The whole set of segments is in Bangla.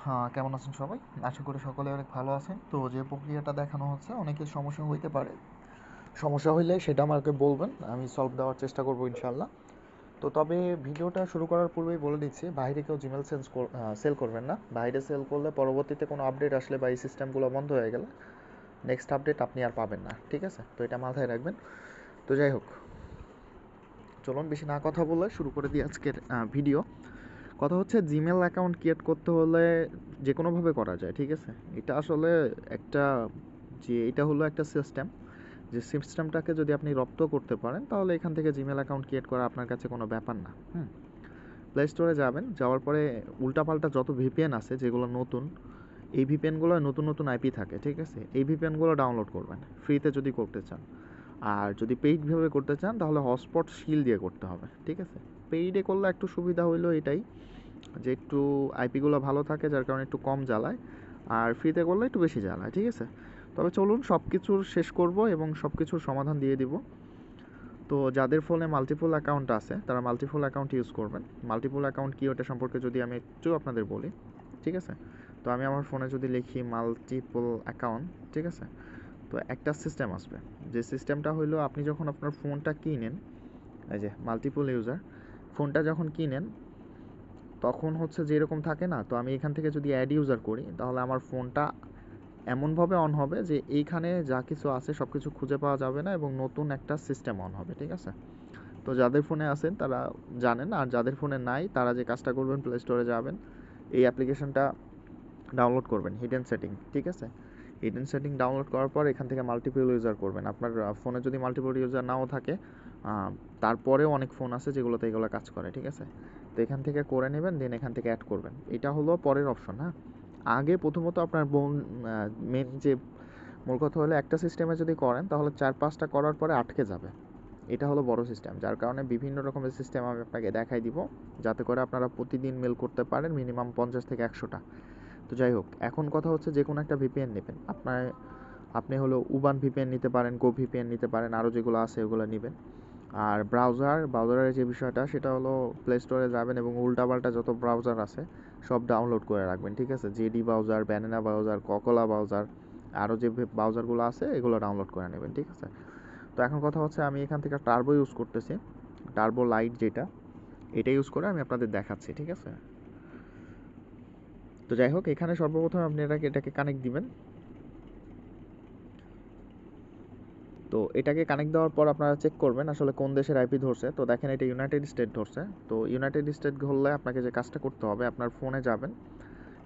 হ্যাঁ, কেমন আছেন সবাই? আশা করি সকলে অনেক ভালো আছেন। তো যে প্রক্রিয়াটা দেখানো হচ্ছে অনেকের সমস্যা হইতে পারে। সমস্যা হইলে সেটা আমাকে বলবেন, আমি সলভ দেওয়ার চেষ্টা করব ইনশাআল্লাহ। তো তবে ভিডিওটা শুরু করার পূর্বেই বলে দিচ্ছি, বাইরে কেউ জিমেল সেল করবেন না। বাইরে সেল করলে পরবর্তীতে কোনো আপডেট আসলে বা এই সিস্টেমগুলো বন্ধ হয়ে গেলে নেক্সট আপডেট আপনি আর পাবেন না, ঠিক আছে? তো এটা মাথায় রাখবেন। তো যাই হোক, চলুন বেশি না কথা বলে শুরু করে দিই আজকের ভিডিও। কথা হচ্ছে জিমেল অ্যাকাউন্ট ক্রিয়েট করতে হলে যে কোনোভাবে করা যায়, ঠিক আছে? এটা আসলে একটা এটা হলো একটা সিস্টেম, যে সিস্টেমটাকে যদি আপনি রপ্ত করতে পারেন তাহলে এখান থেকে জিমেল অ্যাকাউন্ট ক্রিয়েট করা আপনার কাছে কোনো ব্যাপার না। প্লে স্টোরে যাবেন, যাওয়ার পরে উল্টাপাল্টা যত ভিপিএন আছে যেগুলো নতুন, এই ভিপিএনগুলো নতুন নতুন আইপি থাকে, ঠিক আছে? এই ভিপিএনগুলো ডাউনলোড করবেন ফ্রিতে যদি করতে চান। আর যদি পেইডভাবে করতে চান তাহলে হটস্পট শিল দিয়ে করতে হবে, ঠিক আছে? পেইডে করলে একটু সুবিধা হইলো এটাই যে একটু আইপিগুলো ভালো থাকে, যার কারণে একটু কম জ্বালায়। আর ফ্রিতে করলে একটু বেশি জ্বালায়, ঠিক আছে? তবে চলুন সব কিছুর শেষ করব এবং সব কিছুর সমাধান দিয়ে দিব। তো যাদের ফোনে মাল্টিপল অ্যাকাউন্ট আছে তারা মাল্টিপল অ্যাকাউন্ট ইউজ করবেন। মাল্টিপল অ্যাকাউন্ট কী ওটা সম্পর্কে যদি আমি একটু আপনাদের বলি, ঠিক আছে? তো আমি আমার ফোনে যদি লিখি মাল্টিপল অ্যাকাউন্ট, ঠিক আছে? তো একটা সিস্টেম আসবে, যে সিস্টেমটা হলো আপনি যখন আপনার ফোনটা কিনেন, এই যে মাল্টিপল ইউজার, ফোনটা যখন কিনেন তখন হচ্ছে যেরকম থাকে না, তো আমি এখান থেকে যদি অ্যাড ইউজার করি তাহলে আমার ফোনটা এমনভাবে অন হবে যে এইখানে যা কিছু আছে সব কিছু খুঁজে পাওয়া যাবে না এবং নতুন একটা সিস্টেম অন হবে, ঠিক আছে? তো যাদের ফোনে আছেন তারা জানেন, আর যাদের ফোনে নাই তারা যে কাজটা করবেন, প্লে স্টোরে যাবেন, এই অ্যাপ্লিকেশনটা ডাউনলোড করবেন, হিডেন সেটিং, ঠিক আছে? হিডেন সেটিং ডাউনলোড করার পর এখান থেকে মাল্টিপল ইউজার করবেন। আপনার ফোনে যদি মাল্টিপল ইউজার নাও থাকে, তারপরেও অনেক ফোন আছে যেগুলোতে এগুলো কাজ করে, ঠিক আছে? তো এখান থেকে করে নেবেন, দেন এখান থেকে অ্যাড করবেন। এটা হলো পরের অপশন, হ্যাঁ? আগে প্রথমত আপনার মেন যে মূল কথা হলো, একটা সিস্টেমে যদি করেন তাহলে 4-5টা করার পরে আটকে যাবে। এটা হলো বড় সিস্টেম, যার কারণে বিভিন্ন রকমের সিস্টেম আমি আপনাকে দেখাই দিব, যাতে করে আপনারা প্রতিদিন মেল করতে পারেন মিনিমাম 50 থেকে 100টা। তো যাই হোক, এখন কথা হচ্ছে যে কোনো একটা ভিপিএন নেবেন। আপনি হলো উবান ভিপিএন নিতে পারেন, গো ভিপিএন নিতে পারেন, আরও যেগুলো আছে ওগুলো নেবেন। আর ব্রাউজারের যে বিষয়টা সেটা হলো প্লে স্টোরে যাবেন এবং উল্টাপাল্টা যত ব্রাউজার আছে সব ডাউনলোড করে রাখবেন, ঠিক আছে? জেডি ব্রাউজার, ব্যানানা ব্রাউজার, ককোলা ব্রাউজার, আরও যে ব্রাউজারগুলো আছে এগুলো ডাউনলোড করে নেবেন, ঠিক আছে? তো এখন কথা হচ্ছে আমি এখান থেকে টার্বো ইউজ করতেছি, টার্বো লাইট যেটা, এটা ইউজ করে আমি আপনাদের দেখাচ্ছি, ঠিক আছে? তো যাই হোক, এখানে সর্বপ্রথম আপনি এটাকে কানেক্ট দিবেন। তো এটাকে কানেক্ট দেওয়ার পর আপনারা চেক করবেন আসলে কোন দেশের আইপি ধরছে। তো দেখেন এটা ইউনাইটেড স্টেট ধরছে। তো ইউনাইটেড স্টেট ধরলে আপনাকে যে কাজটা করতে হবে, আপনার ফোনে যাবেন,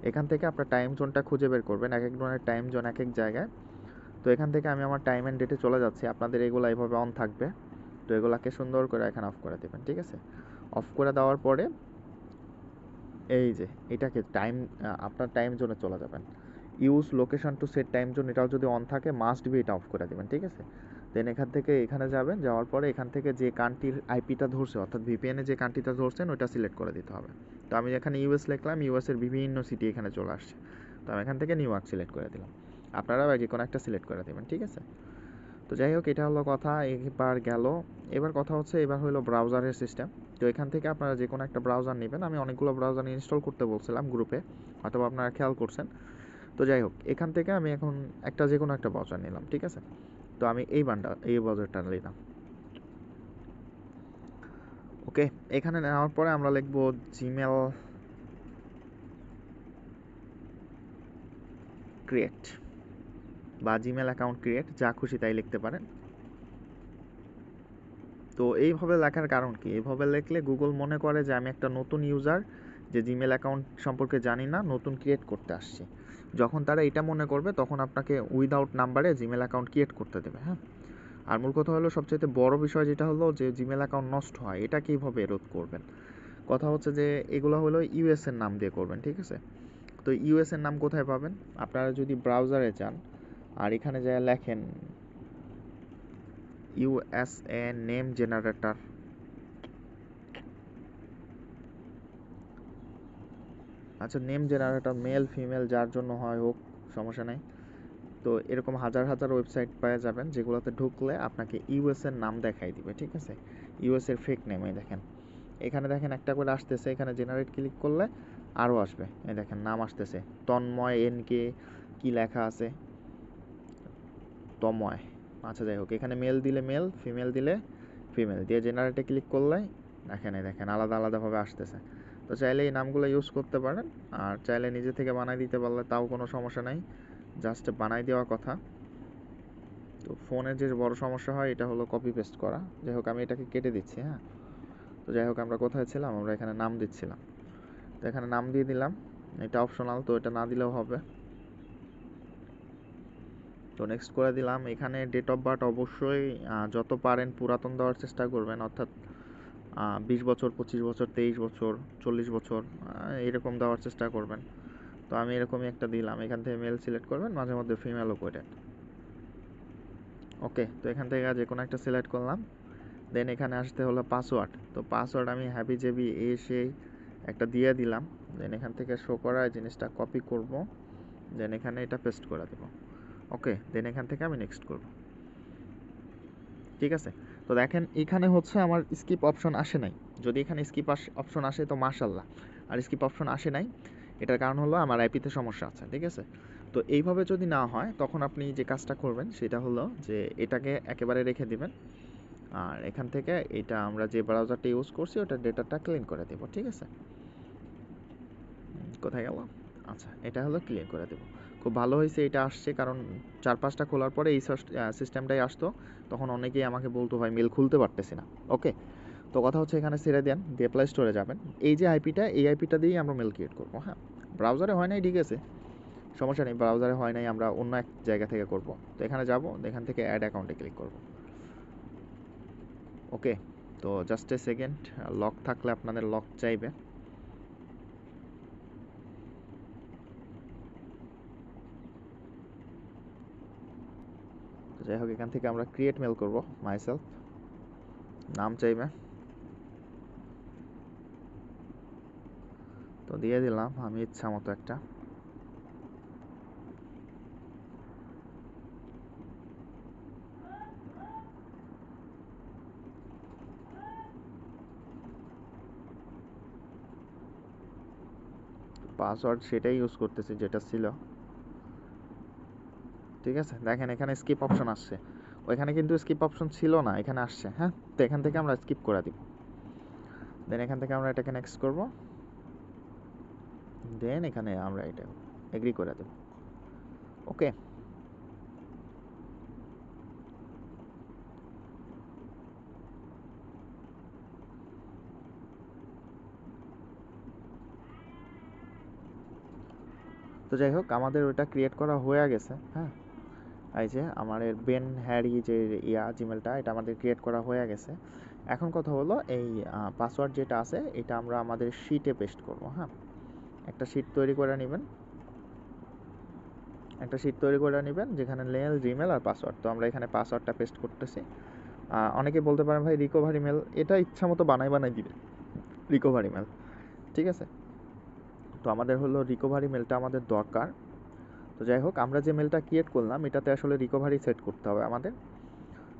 এখান থেকে আপনার টাইম জোনটা খুঁজে বের করবেন। এক এক ধরনের টাইম জোন এক এক জায়গায়। তো এখান থেকে আমি আমার টাইম অ্যান্ড ডেটে চলে যাচ্ছি। আপনাদের এগুলো এইভাবে অন থাকবে। তো এগুলাকে সুন্দর করে এখানে অফ করে দেবেন, ঠিক আছে? অফ করে দেওয়ার পরে এই যে এটাকে আপনার টাইম জোনে চলে যাবেন। Use location to set time zone, এটাও যদি অন থাকে মাস্ট বি এটা অফ করে দেবেন, ঠিক আছে? দেন এখান থেকে এখানে যাবেন, যাওয়ার পরে এখান থেকে যে কান্ট্রির আইপিটা ধরছে, অর্থাৎ ভিপিএনে যে কান্ট্রিটা ধরছেন ওইটা সিলেক্ট করে দিতে হবে। তো আমি এখানে ইউএস লিখলাম, ইউএসের বিভিন্ন সিটি এখানে চলে আসছে। তো আমি এখান থেকে নিউ ইয়র্ক সিলেক্ট করে দিলাম। আপনারা যে কোনো একটা সিলেক্ট করে দেবেন, ঠিক আছে? তো যাই হোক, এটা হলো কথা, এবার গেল। এবার কথা হচ্ছে এবার হলো ব্রাউজারের সিস্টেম। তো এখান থেকে আপনারা যে কোনো একটা ব্রাউজার নেবেন। আমি অনেকগুলো ব্রাউজার ইনস্টল করতে বলছিলাম গ্রুপে, অথবা আপনারা খেয়াল করছেন। তো যাই হোক, এখান থেকে আমি এখন যে কোনো একটা ব্রাউজার নিলাম, ঠিক আছে? তো আমি এই ব্রাউজারটা নিলাম। ওকে, এখানে নেওয়ার পরে আমরা লিখব জিমেল ক্রিয়েট বা জিমেল অ্যাকাউন্ট ক্রিয়েট, যা খুশি তাই লিখতে পারেন। তো এইভাবে লেখার কারণ কি? এইভাবে লিখলে গুগল মনে করে যে আমি একটা নতুন ইউজার, যে জিমেল অ্যাকাউন্ট সম্পর্কে জানি না, নতুন ক্রিয়েট করতে আসছি। যখন তারা এটা মনে করবে তখন আপনাকে উইদাউট নাম্বারে জিমেল অ্যাকাউন্ট ক্রিয়েট করতে দেবে, হ্যাঁ? আর মূল কথা হলো সবচেয়ে বড় বিষয় যেটা হলো যে জিমেল অ্যাকাউন্ট নষ্ট হয়, এটা কীভাবে রোধ করবেন? কথা হচ্ছে যে এগুলো হলো ইউএসের নাম দিয়ে করবেন, ঠিক আছে? তো ইউএসের নাম কোথায় পাবেন? আপনারা যদি ব্রাউজারে যান আর এখানে যা লেখেন ইউএসএ নেম জেনারেটর, আচ্ছা নেম জেনারেটর মেল ফিমেল যার জন্য হয় হোক, সমস্যা নাই। তো এরকম হাজার হাজার ওয়েবসাইট পেয়ে যাবেন যেগুলোতে ঢুকলে আপনাকে ইউএসের নাম দেখাই দিবে, ঠিক আছে? ইউএসের ফেক নেমে দেখেন, এখানে দেখেন একটা করে আসতেছে, এখানে জেনারেট ক্লিক করলে আরও আসবে, এই দেখেন নাম আসতেছে তন্ময় এনকে, কি লেখা আছে তময়। আচ্ছা যাই হোক, এখানে মেল দিলে মেল, ফিমেল দিলে ফিমেল দিয়ে জেনারেটে ক্লিক করলে দেখেন এই দেখেন আলাদা আলাদাভাবে আসতেছে। তো চাইলে এই নামগুলো ইউজ করতে পারেন, আর চাইলে নিজে থেকে বানাই দিতে পারলে তাও কোনো সমস্যা নাই, জাস্ট বানাই দেওয়া কথা। তো ফোনের যে বড় সমস্যা হয় এটা হলো কপি পেস্ট করা। যাই হোক আমি এটাকে কেটে দিচ্ছি, হ্যাঁ। তো যাই হোক আমরা কোথায় ছিলাম, আমরা এখানে নাম দিচ্ছিলাম। তো এখানে নাম দিয়ে দিলাম, এটা অপশনাল, তো এটা না দিলেও হবে। তো নেক্সট করে দিলাম। এখানে ডেট অফ বার্থ অবশ্যই যত পারেন পুরাতন দেওয়ার চেষ্টা করবেন, অর্থাৎ 20 বছর, 25 বছর, 23 বছর, 40 বছর এরকম দেওয়ার চেষ্টা করবেন। তো আমি এরকমই একটা দিলাম। এখান থেকে মেল সিলেক্ট করবেন, মাঝে মধ্যে ফিমেলও করে। ওকে, তো এখান থেকে যে কোনো একটা সিলেক্ট করলাম। দেন এখানে আসতে হলো পাসওয়ার্ড। তো পাসওয়ার্ড আমি হ্যাপি জেবি সেই একটা দিয়ে দিলাম। দেন এখান থেকে শো করা জিনিসটা কপি করব, দেন এখানে এটা পেস্ট করে দেবো। ওকে, দেন এখান থেকে আমি নেক্সট করব। ঠিক আছে, তো দেখেন এখানে হচ্ছে আমার স্কিপ অপশন আসে নাই। যদি এখানে স্কিপ অপশন আসে তো মাশাল্লাহ, আর স্কিপ অপশন আসে নাই, এটার কারণ হলো আমার আইপিতে সমস্যা আছে। ঠিক আছে, তো এইভাবে যদি না হয় তখন আপনি যে কাজটা করবেন সেটা হলো যে এটাকে একেবারে রেখে দিবেন, আর এখান থেকে এটা আমরা যে ব্রাউজারটা ইউজ করছি ওটা ডেটাটা ক্লিন করে দেব। ঠিক আছে, কোথায় গেল? আচ্ছা, এটা হলো ক্লিন করে দেব। খুব ভালো হয়েছে এটা আসছে, কারণ 4-5টা খোলার পরে এই সিস্টেমটাই আসতো, তখন অনেকেই আমাকে বলতো ভাই মেল খুলতে পারতেছি না। ওকে, তো কথা হচ্ছে এখানে ছেড়ে দেন, দিয়ে প্লে স্টোরে যাবেন। এই যে আইপিটা, এই আইপিটা দিয়েই আমরা মেল ক্রিয়েট করবো। হ্যাঁ, ব্রাউজারে হয় নাই, ঠিক আছে, সমস্যা নেই, ব্রাউজারে হয় নাই, আমরা অন্য এক জায়গা থেকে করব। তো এখানে যাব, এখান থেকে অ্যাড অ্যাকাউন্টে ক্লিক করব। ওকে, তো জাস্ট এ সেকেন্ড, লক থাকলে আপনাদের লক চাইবে। তো যাই হোক, এখান থেকে আমরা ক্রিয়েট মেল করব, মাইসেলফ নাম চাইবে, তো দিয়ে দিলাম আমি ইচ্ছা মতো একটা। পাসওয়ার্ড সেটাই ইউজ করতেছি যেটা ছিল। ঠিক আছে, দেখেন এখানে স্কিপ অপশন আসছে, ওইখানে কিন্তু স্কিপ অপশন ছিল না, এখানে আসছে। হ্যাঁ, তো এখান থেকে আমরা স্কিপ করে দিব। দেন এখান থেকে আমরা এটাকে নেক্সট করব, দেন এখানে আমরা এটা এগ্রি করে দেব। ওকে, তো যাই হোক আমাদের ওটা ক্রিয়েট করা হয়ে গেছে। হ্যাঁ, এই যে আমার বেন হ্যারি যে জিমেলটা, এটা আমাদের ক্রিয়েট করা হয়ে গেছে। এখন কথা হলো এই পাসওয়ার্ড যেটা আছে এটা আমরা আমাদের শিটে পেস্ট করব। হ্যাঁ, একটা শিট তৈরি করে নেবেন, যেখানে মেল, জিমেল আর পাসওয়ার্ড। তো আমরা এখানে পাসওয়ার্ডটা পেস্ট করতেছি। অনেকে বলতে পারেন ভাই রিকভারি মেল, এটা ইচ্ছা মতো বানাই দিবে রিকভারি মেল। ঠিক আছে, তো আমাদের হলো রিকভারি মেলটা আমাদের দরকার। তো যাই হোক, আমরা যে মেলটা ক্রিয়েট করলাম এটাতে আসলে রিকভারি সেট করতে হবে আমাদের।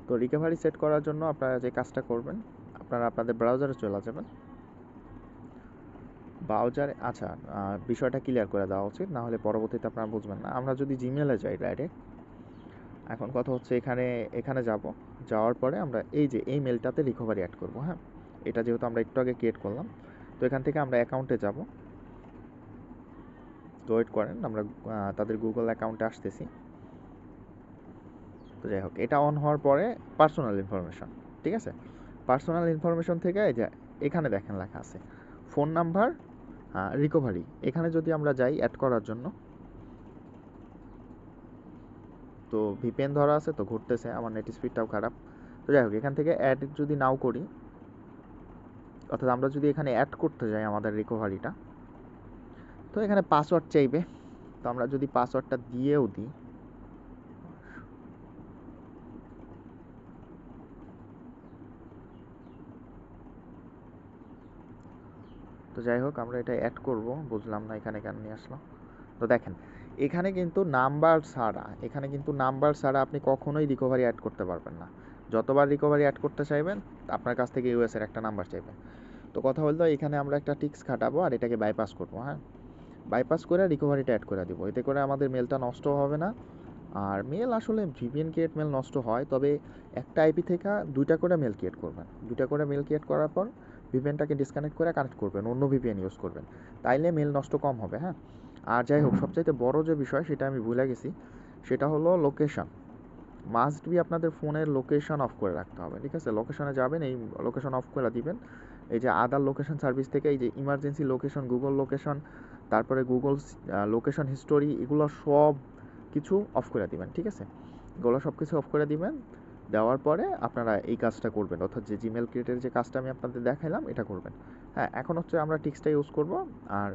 তো রিকভারি সেট করার জন্য আপনারা যে কাজটা করবেন, আপনারা আপনাদের ব্রাউজারে চলে যাবেন। ব্রাউজারে, আচ্ছা, বিষয়টা ক্লিয়ার করে দেওয়া উচিত, না হলে পরবর্তীতে আপনারা বুঝবেন না। আমরা যদি জিমেলে যাই ডাইরেক্ট, এখন কথা হচ্ছে এখানে যাব, যাওয়ার পরে আমরা এই যে এই মেলটাতে রিকভারি অ্যাড করব। হ্যাঁ, এটা যেহেতু আমরা একটু আগে ক্রিয়েট করলাম, তো এখান থেকে আমরা অ্যাকাউন্টে যাব। তো ওয়েট করেন, আমরা তাদের গুগল অ্যাকাউন্টে আসতেছি। তো যাই হোক, এটা অন হওয়ার পরে পার্সোনাল ইনফরমেশন, ঠিক আছে, পার্সোনাল ইনফরমেশন থেকে এই যে এখানে দেখেন লেখা আছে ফোন নাম্বার রিকভারি। এখানে যদি আমরা যাই অ্যাড করার জন্য, তো ভিপিএন ধরা আছে তো ঘুরতেছে, আমার নেট স্পিডটাও খারাপ। তো যাই হোক, এখান থেকে অ্যাড যদি নাও করি, অর্থাৎ আমরা যদি এখানে অ্যাড করতে যাই আমাদের রিকভারিটা, তো এখানে পাসওয়ার্ড চাইবে। তো আমরা যদি পাসওয়ার্ডটা দিয়েও দিই, তো যাই হোক আমরা এটা অ্যাড করব, বুঝলাম না এখানে কেন নিয়ে আসলো। তো দেখেন এখানে কিন্তু নাম্বার ছাড়া আপনি কখনোই রিকভারি অ্যাড করতে পারবেন না। যতবার রিকভারি অ্যাড করতে চাইবেন আপনার কাছ থেকে ইউএস এর একটা নাম্বার চাইবে। তো কথা হলো এখানে আমরা একটা টিক্স খাটাবো আর এটাকে বাইপাস করবো, হ্যাঁ। বাইপাস করে রিকভারিটা অ্যাড করে দিব, এতে করে আমাদের মেলটা নষ্ট হবে না। আর মেল আসলে ভিপিএন ক্রিয়েট মেল নষ্ট হয়, তবে একটা আইপি থেকে দুইটা করে মেল ক্রিয়েট করবেন, দুইটা করে মেল ক্রিয়েট করার পর ভিপিএনটাকে ডিসকানেক্ট করে কানেক্ট করবেন, অন্য ভিপিএন ইউজ করবেন, তাইলে মেল নষ্ট কম হবে, হ্যাঁ। আর যাই হোক, সবচাইতে বড় যে বিষয় সেটা আমি ভুলে গেছি, সেটা হলো লোকেশন। মাস্ট বি আপনাদের ফোনের লোকেশন অফ করে রাখতে হবে, ঠিক আছে। লোকেশনে যাবেন, এই লোকেশন অফ করে দিবেন। এই যে আদার লোকেশন সার্ভিস থেকে এই যে ইমার্জেন্সি লোকেশন, গুগল লোকেশন, তারপরে গুগল লোকেশন হিস্টোরি, এগুলো সব কিছু অফ করে দিবেন, ঠিক আছে। এগুলো সব কিছু অফ করে দিবেন, দেওয়ার পরে আপনারা এই কাজটা করবেন, অর্থাৎ যে জিমেল ক্রিয়েটের যে কাজটা আমি আপনাদের দেখাইলাম এটা করবেন। হ্যাঁ, এখন হচ্ছে আমরা টিক্সটা ইউজ করব। আর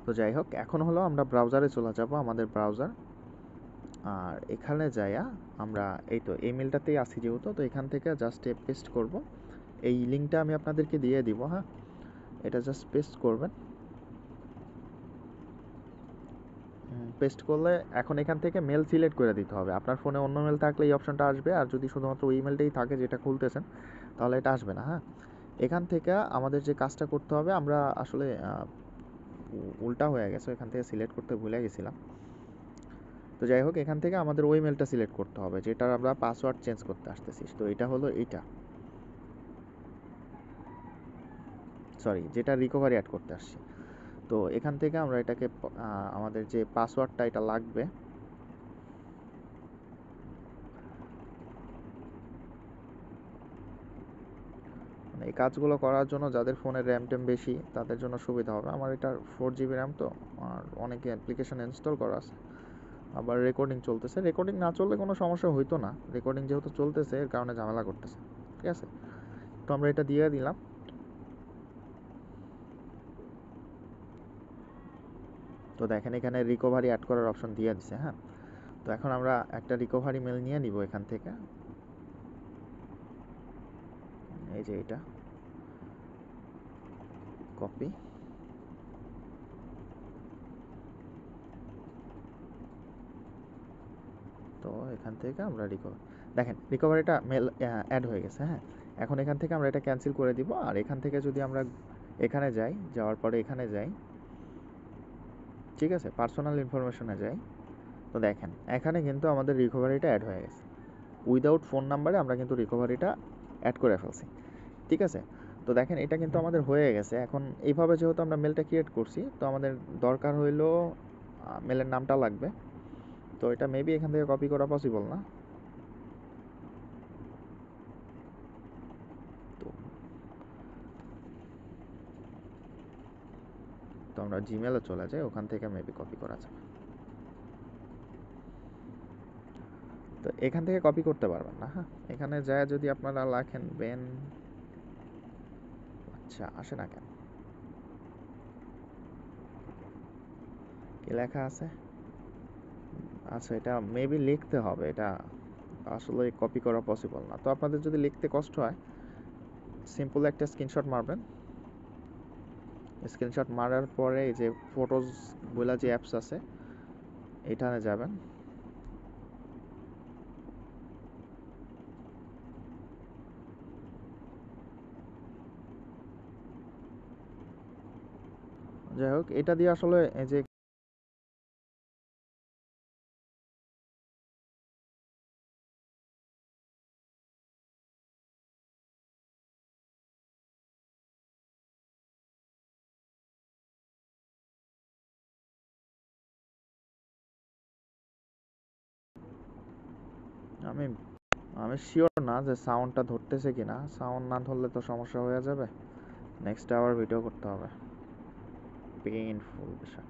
তো যাই হোক, এখন হলো আমরা ব্রাউজারে চলে যাব, আমাদের ব্রাউজার। আর এখানে যাইয়া আমরা এই তো এই মেলটাতেই আসি যেহেতু, তো এখান থেকে জাস্ট পেস্ট করব। এই লিঙ্কটা আমি আপনাদেরকে দিয়ে দিব, হ্যাঁ। এটা জাস্ট পেস্ট করবেন। পেস্ট করলে এখন এখান থেকে মেল সিলেক্ট করে দিতে হবে। আপনার ফোনে অন্য মেল থাকলে এই অপশনটা আসবে, আর যদি শুধুমাত্র ওই মেলটাই থাকে যেটা খুলতেছেন, তাহলে এটা আসবে না, হ্যাঁ। এখান থেকে আমাদের যে কাজটা করতে হবে, আমরা আসলে উল্টা হয়ে গেছে, এখান থেকে সিলেক্ট করতে ভুলে গেছিলাম। তো যাই হোক, এখান থেকে আমাদের ওই মেলটা সিলেক্ট করতে হবে যেটার আমরা পাসওয়ার্ড চেঞ্জ করতে আসতেছি। তো এটা হলো এইটা, সরি, যেটা রিকভারি অ্যাড করতে আসছি। তো এখান থেকে আমরা এটাকে আমাদের যে পাসওয়ার্ডটা এটা লাগবে, মানে এই কাজগুলো করার জন্য যাদের ফোনের র্যাম ট্যাম বেশি তাদের জন্য সুবিধা হবে। আমার এটা 4 GB র্যাম, তো আর অনেকে অ্যাপ্লিকেশন ইনস্টল করা আছে, আবার রেকর্ডিং চলতেছে। রেকর্ডিং না চললে কোনো সমস্যা হইতো না, রেকর্ডিং যেহেতু চলতেছে এর কারণে ঝামেলা করতেছে, ঠিক আছে। তো আমরা এটা দিয়ে দিলাম। তো দেখেন এখানে রিকভারি অ্যাড করার অপশন দিয়ে দিছে, হ্যাঁ। তো এখন আমরা একটা রিকভারি মেল নিয়ে নিব এখান থেকে, এই যে এটা কপি। তো এখান থেকে আমরা দেখেন রিকভারিটা মেল অ্যাড হয়ে গেছে, হ্যাঁ। এখন এখান থেকে আমরা এটা ক্যান্সেল করে দিব। আর এখান থেকে যদি আমরা এখানে যাই, যাওয়ার পরে এখানে যাই, ঠিক আছে, পার্সোনাল ইনফরমেশনে যাই, তো দেখেন এখানে কিন্তু আমাদের রিকভারিটা অ্যাড হয়ে গেছে। উইদাউট ফোন নাম্বারে আমরা কিন্তু রিকভারিটা অ্যাড করে ফেলছি, ঠিক আছে। তো দেখেন এটা কিন্তু আমাদের হয়ে গেছে। এখন এইভাবে যেহেতু আমরা মেলটা ক্রিয়েট করছি, তো আমাদের দরকার হইলো মেলের নামটা লাগবে। তো এটা মেবি এখান থেকে কপি করা পসিবল না। তো তো আমরা জিমেলে চলে যাই, ওখান থেকে মেবি কপি করা যাবে। তো এখান থেকে কপি করতে পারবেন না, হ্যাঁ। এখানে যায় যদি আপনারা লেখেন বেন, আচ্ছা আসে না কেন, কি লেখা আছে? আচ্ছা, এটা মেবি লিখতে হবে, এটা আসলে কপি করা পসিবল না। তো আপনাদের যদি লিখতে কষ্ট হয়, সিম্পল একটা স্ক্রিনশট মারবেন। স্ক্রিনশট মারার পরে এই যে ফটোজ বলে যে অ্যাপস আছে, এখানে যাবেন। যাই হোক, এটা দিয়ে আসলে এই যে আমি আমি শিওর না যে সাউন্ডটা ধরতেছে কিনা। সাউন্ড না ধরলে তো সমস্যা হয়ে যাবে, নেক্সট আবার ভিডিও করতে হবে, পেইনফুল বিষয়।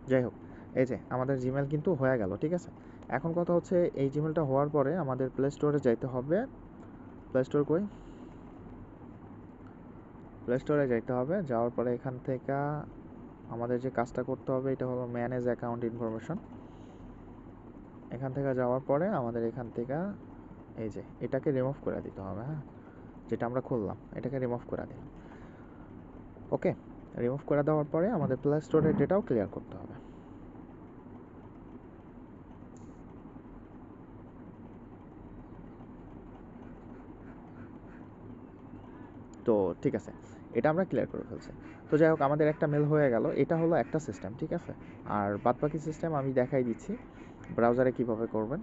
যাই হোক, এই যে আমাদের জিমেল কিন্তু হয়ে গেল, ঠিক আছে। এখন কথা হচ্ছে এই জিমেলটা হওয়ার পরে আমাদের প্লে স্টোরে যাইতে হবে। প্লে স্টোর কই, প্লে স্টোরে যাইতে হবে। যাওয়ার পরে এখান থেকে আমাদের যে কাজটা করতে হবে এটা হলো ম্যানেজ অ্যাকাউন্ট ইনফরমেশন। এখান থেকে যাওয়ার পরে আমাদের এখান থেকে এই যে এটাকে রিমুভ করে দিতে হবে, হ্যাঁ। যেটা আমরা খুললাম এটাকে রিমুভ করে দিলাম, ওকে। রিমুভ করে দেওয়ার পরে আমাদের প্লে স্টোরের ডেটাও ক্লিয়ার করতে হবে। ঠিক আছে, এটা আমরা ক্লিয়ার করে ফেলছি। তো যাই হোক, আমাদের একটা মেল হয়ে গেল, এটা হলো একটা সিস্টেম, ঠিক আছে। আর বাদবাকি সিস্টেম আমি দেখাই দিচ্ছি ব্রাউজারে কিভাবে করবেন।